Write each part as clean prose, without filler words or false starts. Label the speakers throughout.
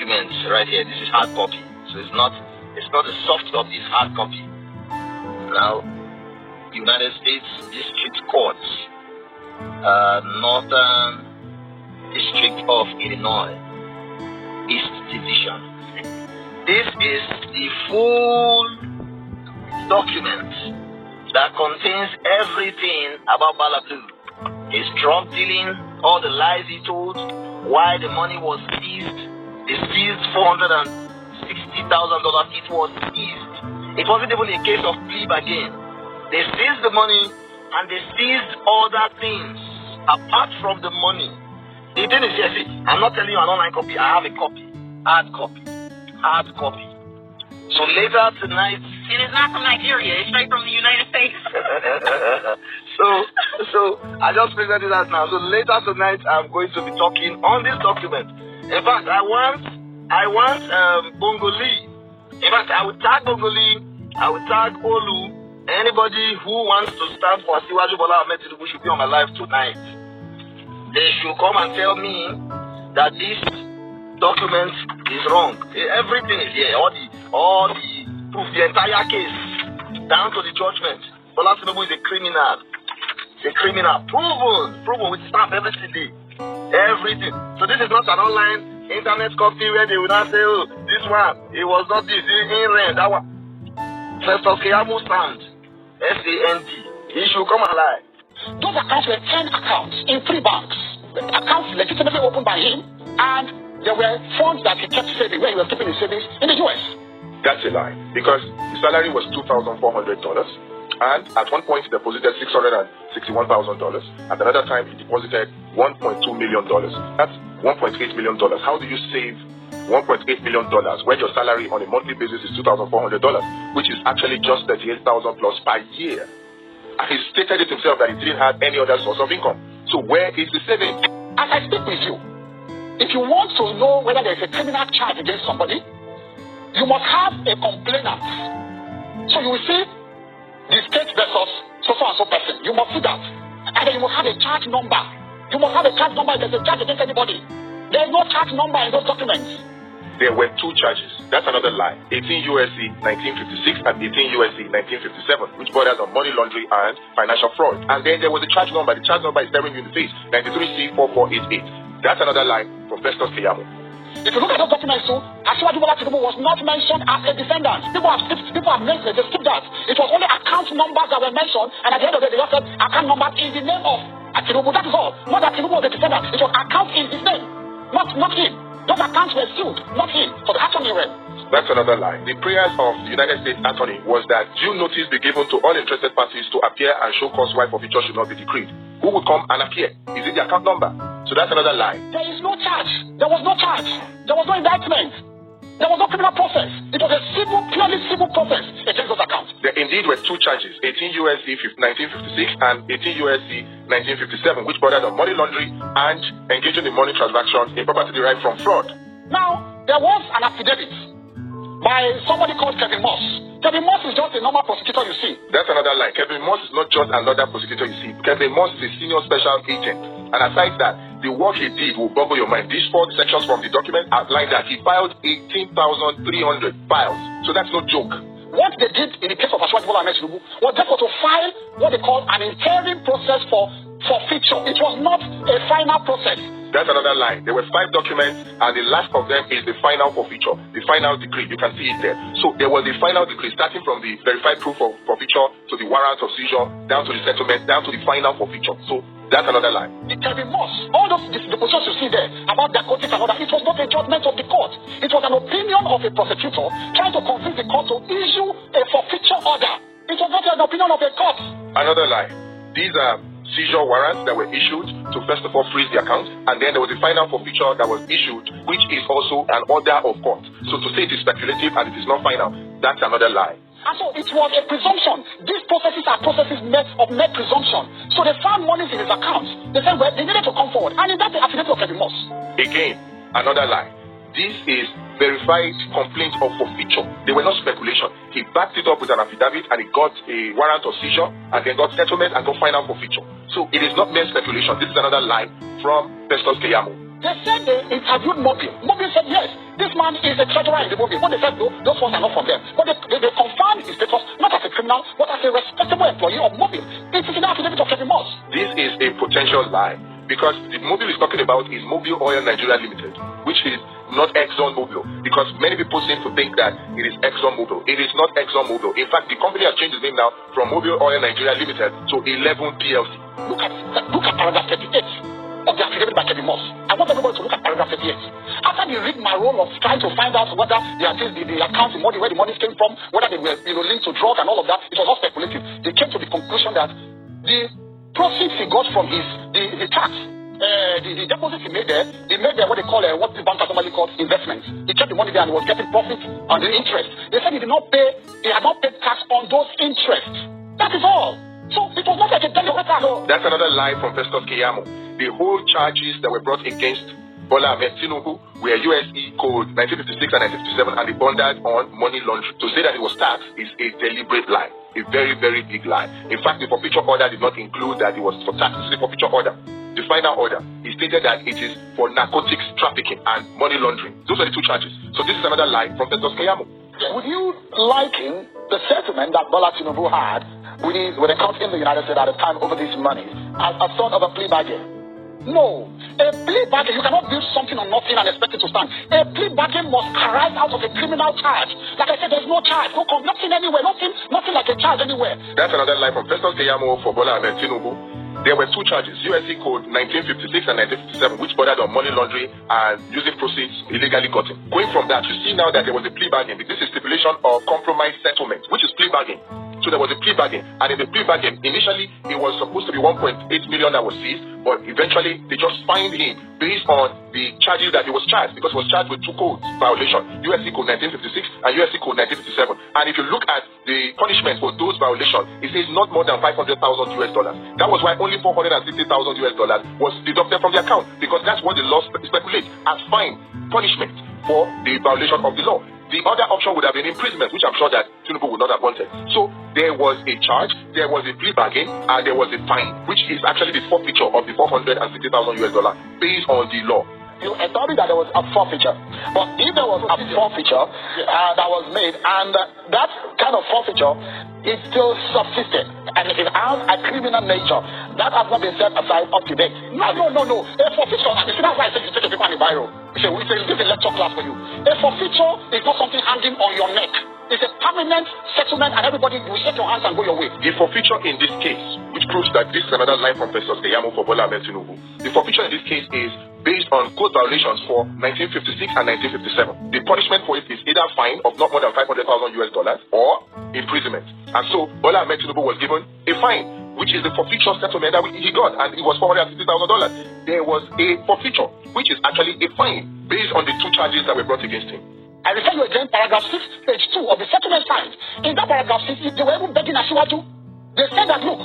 Speaker 1: document right here. This is hard copy. So it's not a soft copy, it's hard copy. Now, United States District Courts, Northern District of Illinois, East Division. This is the full document that contains everything about Balablu. His drug dealing, all the lies he told, why the money was seized. They seized $460,000. It was seized. It wasn't even a case of plea bargain. They seized the money and they seized other things apart from the money. The thing is, yes, see, I'm not telling you an online copy. I have a copy. Hard copy. Hard copy. So later tonight...
Speaker 2: It is not from Nigeria. It's straight from the United States.
Speaker 1: So I just figured it out now. So later tonight, I'm going to be talking on this document. In fact, I want Bongo Lee. In fact, I will tag Bongo Lee. I will tag Olu. Anybody who wants to stand for Asiwaju Bola Ahmed Tinubu should be on my live tonight. They should come and tell me that this document is wrong. Everything is here. All the proof, the entire case, down to the judgment. Bola Tinubu is a criminal. It's a criminal. Proven with stamp everything. Everything. So this is not an online internet copy where they will not say, oh, this one, it was not this, in rent, that one. Festus Keyamo stand. SAND. He should come alive.
Speaker 3: Those accounts were 10 accounts in 3 banks. Accounts legitimately opened by him, and there were funds that he kept saving, where he was keeping his savings in the US.
Speaker 4: That's a lie, because his salary was $2,400, and at one point he deposited $661,000. At another time he deposited $1.2 million. That's $1.8 million. How do you save $1.8 million when your salary on a monthly basis is $2,400, which is actually just $38,000 plus per year? And he stated it himself that he didn't have any other source of income. So where is the saving?
Speaker 3: As I speak with you, if you want to know whether there is a criminal charge against somebody, you must have a complainant. So you will see the state versus so and so person. You must see that. And then you must have a charge number. You must have a charge number if there's a charge against anybody. There is no charge number in those documents.
Speaker 4: There were 2 charges. That's another lie. 18 USC 1956 and 18 USC 1957, which borders on money laundering and financial fraud. And then there was a charge number. The charge number is staring you in the face. 93C4488. That's another lie from Festus Keyamo.
Speaker 3: If you look at those documents too, Asiwaju Bola Tinubu was not mentioned as a defendant. People have mentioned, they skipped that. It was only account numbers that were mentioned, and at the end of the day, they just said account number in the name of Tinubu. That is all. Not that Tinubu was a defendant. It was account in his name, not him. Those accounts were sued, not him, for the attorney realm.
Speaker 4: That's another lie. The prayers of the United States Attorney was that due notice be given to all interested parties to appear and show cause why forfeiture should not be decreed. Who would come and appear? Is it the account number? So that's another lie.
Speaker 3: There is no charge. There was no charge. There was no indictment. There was no criminal process. It was a purely civil process against those accounts.
Speaker 4: There indeed were 2 charges, 18 USC 1956 and 18 USC 1957, which bordered on money laundering and engaging in money transactions in property derived from fraud.
Speaker 3: Now, there was an affidavit by somebody called Kevin Moss. Kevin Moss is just a normal prosecutor you see.
Speaker 4: That's another lie. Kevin Moss is not just another prosecutor you see. Kevin Moss is a senior special agent. And aside that, the work he did will boggle your mind. These 4 sections from the document outline that he filed 18,300 files. So that's no joke.
Speaker 3: What they did in the case of Asiwaju Bola Ahmed Tinubu was therefore to file what they call an interim process for forfeiture. It was not a final process.
Speaker 4: That's another lie. There were 5 documents, and the last of them is the final forfeiture, the final decree. You can see it there. So there was the final decree, starting from the verified proof of forfeiture to the warrant of seizure, down to the settlement, down to the final forfeiture. So that's another lie.
Speaker 3: The Kevin Moss, all those the positions you see there about narcotics and all that, it was not a judgment of the court. It was an opinion of a prosecutor trying to convince the court to issue a forfeiture order. It was not an opinion of a court.
Speaker 4: Another lie. These are seizure warrants that were issued to first of all freeze the account, and then there was a final forfeiture that was issued, which is also an order of court. So to say it is speculative and it is not final, that's another lie.
Speaker 3: And so it was a presumption. These processes are processes of net presumption. So they found monies in his accounts. They said, well, they needed to come forward. And in that, the affidavit of Kevin Moss.
Speaker 4: Again, another lie. This is verified complaint of forfeiture. They were not speculation. He backed it up with an affidavit and he got a warrant of seizure and then got settlement and got final forfeiture. So it is not mere speculation. This is another lie from Festus Keyamo.
Speaker 3: They said they interviewed Mobile. Mobile said yes, this man is a treasurer in the Mobile. But they said no, those funds are not from them. But they confirmed his status not as a criminal, but as a respectable employee of Mobile. It is in the affidavit of Tinubu'S.
Speaker 4: This is a potential lie because the Mobile is talking about is Mobile Oil Nigeria Limited, which is not Exxon Mobil, because many people seem to think that it is Exxon Mobil. It is not Exxon Mobil. In fact, the company has changed its name now from Mobile Oil Nigeria Limited to 11 PLC.
Speaker 3: Look at paragraph 38 of the affidavit by Tinubu'S. I want everybody to look at paragraph 38. After they read my role of trying to find out whether the account, the money, where the money came from, whether they were linked to drug and all of that, it was all speculative. They came to the conclusion that the proceeds he got from the tax, the deposits he made there what they call what the bank normally calls investments. He kept the money there and was getting profit on the interest. They said he had not paid tax on those interests. That is all. So it was not like a deliberate act.
Speaker 4: That's another lie from Festus Keyamo. The whole charges that were brought against Bola Ahmed Tinubu were USE code 1956 and 1957, and they bonded on money laundering. To say that it was tax is a deliberate lie. A very, very big lie. In fact, the forfeiture order did not include that it was for tax. This is the forfeiture order. The final order, he stated that it is for narcotics trafficking and money laundering. Those are the two charges. So this is another lie from Festus Keyamo.
Speaker 3: Would you liken the settlement that Bola Tinubu had with the court in the United States at the time over this money as a sort of a plea bargain? No. A plea bargain, you cannot build something on nothing and expect it to stand. A plea bargain must arise out of a criminal charge. Like I said, there's no charge, nothing anywhere, nothing like a charge anywhere.
Speaker 4: That's another lie from Festus Keyamo for Bola Ahmed Tinubu. There were two charges, USC code 1956 and 1957, which bordered on money laundering and using proceeds illegally gotten. Going from that, you see now that there was a plea bargain. This is stipulation of compromise settlement, which is plea bargain. So there was a plea bargain, and in the plea bargain, initially it was supposed to be 1.8 million that was seized, but eventually they just fined him based on the charges that he was charged, because he was charged with two codes violation, USC code 1956 and USC code 1957. And if you look at the punishment for those violations, it says not more than $500,000 US dollars. That was why only $460,000 US dollars was deducted from the account, because that's what the law speculates as fine punishment for the violation of the law. The other option would have been imprisonment, which I'm sure that Tinubu would not have wanted. So there was a charge, there was a plea bargain, and there was a fine, which is actually the forfeiture of the $460,000 US dollars based on the law.
Speaker 3: You established that there was a forfeiture, but if there was a forfeiture that was made, and that kind of forfeiture is still subsisted, and it has a criminal nature, that has not been set aside up to date. No. A forfeiture, you see, that's why I said you take a paper and a biro. This is a lecture class for you. A forfeiture is not something hanging on your neck. It's a permanent settlement, and everybody will shake your hands and go your way.
Speaker 4: The forfeiture in this case, which proves that this is another line from Festus Keyamo for Bola Ahmed Tinubu. The forfeiture in this case is based on code violations for 1956 and 1957. The punishment for it is either fine of not more than $500,000 US dollars or imprisonment. And so Bola Ahmed Tinubu was given a fine, which is the forfeiture settlement that he got, and it was $460,000. There was a forfeiture, which is actually a fine based on the two charges that were brought against him.
Speaker 3: I refer you again, paragraph 6, page 2 of the settlement signed. In that paragraph 6, they were even begging Asiwaju. They said that, look,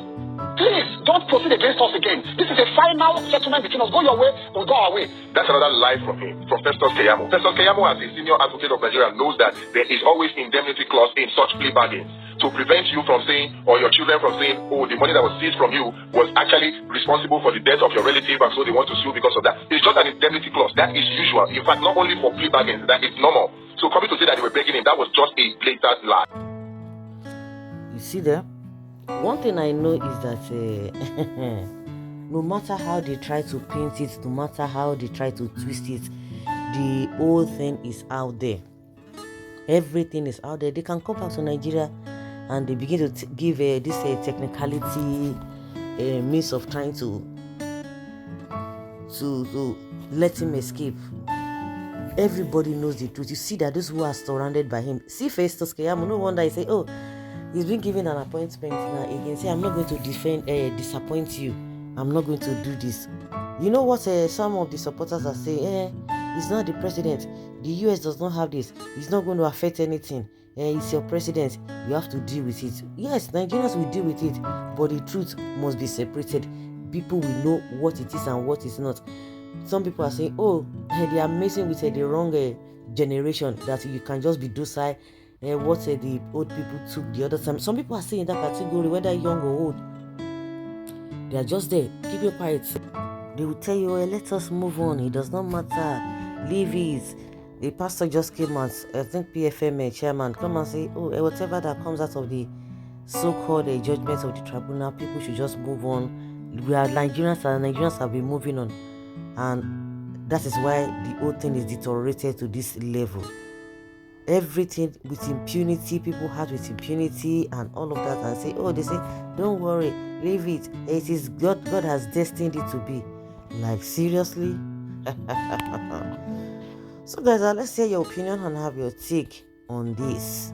Speaker 3: please don't proceed against us again. This is a final settlement between us. Go your way, we'll go our way.
Speaker 4: That's another lie from him, from Festus Keyamo. Festus Keyamo, as a senior advocate of Nigeria, knows that there is always indemnity clause in such plea bargains to prevent you from saying, or your children from saying, oh, the money that was seized from you was actually responsible for the death of your relative, and so they want to sue because of that. It's just an indemnity clause. That is usual. In fact, not only for plea bargains, that is normal. So coming to say that they were begging him, that was just a blatant lie.
Speaker 5: You see there? One thing I know is that no matter how they try to paint it, no matter how they try to twist it, the whole thing is out there. Everything is out there. They can come back to Nigeria and they begin to give this technicality means of trying to let him escape. Everybody knows the truth. You see that those who are surrounded by him. See Festus Keyamo, no wonder he say, oh, he's been given an appointment now again. Say, I'm not going to disappoint you. I'm not going to do this. You know what some of the supporters are saying? He's not the president. The US does not have this. It's not going to affect anything. He's your president. You have to deal with it. Yes, Nigerians will deal with it. But the truth must be separated. People will know what it is and what is not. Some people are saying, oh, they are messing with the wrong generation, that you can just be docile. What the old people took the other time. Some people are saying that category, whether young or old, they are just there. Keep it quiet. They will tell you, let us move on. It does not matter. Leave it. The pastor just came out, I think PFM chairman, come and say, whatever that comes out of the so-called judgment of the tribunal, people should just move on. We are Nigerians, and Nigerians have been moving on. And that is why the whole thing is deteriorated to this level. Everything with impunity, people have with impunity and all of that, and say, they say, don't worry, leave it. It is God has destined it to be. Like, seriously? So guys, let's hear your opinion and have your take on this.